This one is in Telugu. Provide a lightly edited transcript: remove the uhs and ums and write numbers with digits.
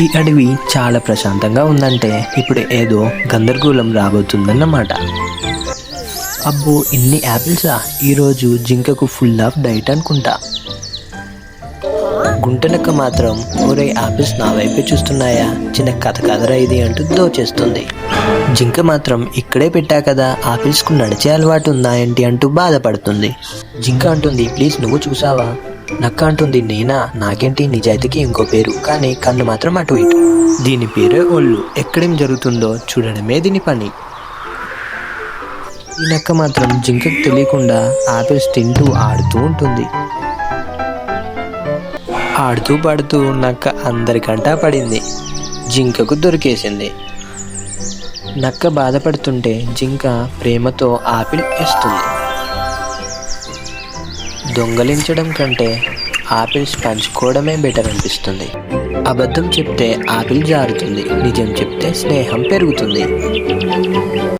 ఈ అడవి చాలా ప్రశాంతంగా ఉందంటే ఇప్పుడు ఏదో గందరగోళం రాబోతుందన్నమాట. అబ్బో, ఇన్ని యాపిల్సా! ఈరోజు జింకకు ఫుల్ ఆఫ్ డైట్ అనుకుంటా. గుంటనక్క మాత్రం ఒరే ఆపిల్స్ నా వైపే చూస్తున్నాయా, చిన్న కథ కదరా ఇది అంటూ దోచేస్తుంది. జింక మాత్రం ఇక్కడే పెట్టా కదా, ఆపిల్స్కు నడిచే అలవాటు ఉందా ఏంటి అంటూ బాధపడుతుంది. జింక అంటుంది ప్లీజ్ నువ్వు చూసావా. నక్క అంటుంది నేనా, నాకేంటి నిజాయితీకి ఇంకో పేరు, కానీ కన్ను మాత్రం అటు ఇటు. దీని పేరే ఒళ్ళు, ఎక్కడేం జరుగుతుందో చూడడమే దీని పని. ఈ నక్క మాత్రం జింకకు తెలియకుండా ఆపిల్స్ తింటూ ఆడుతూ ఉంటుంది. ఆడుతూ పాడుతూ నక్క అందరికంటా పడింది, జింకకు దొరికేసింది. నక్క బాధపడుతుంటే జింక ప్రేమతో ఆపిల్ ఇస్తుంది. దొంగలించడం కంటే ఆపిల్స్ పంచుకోవడమే బెటర్ అనిపిస్తుంది. అబద్ధం చెప్తే ఆపిల్ జారుతుంది, నిజం చెప్తే స్నేహం పెరుగుతుంది.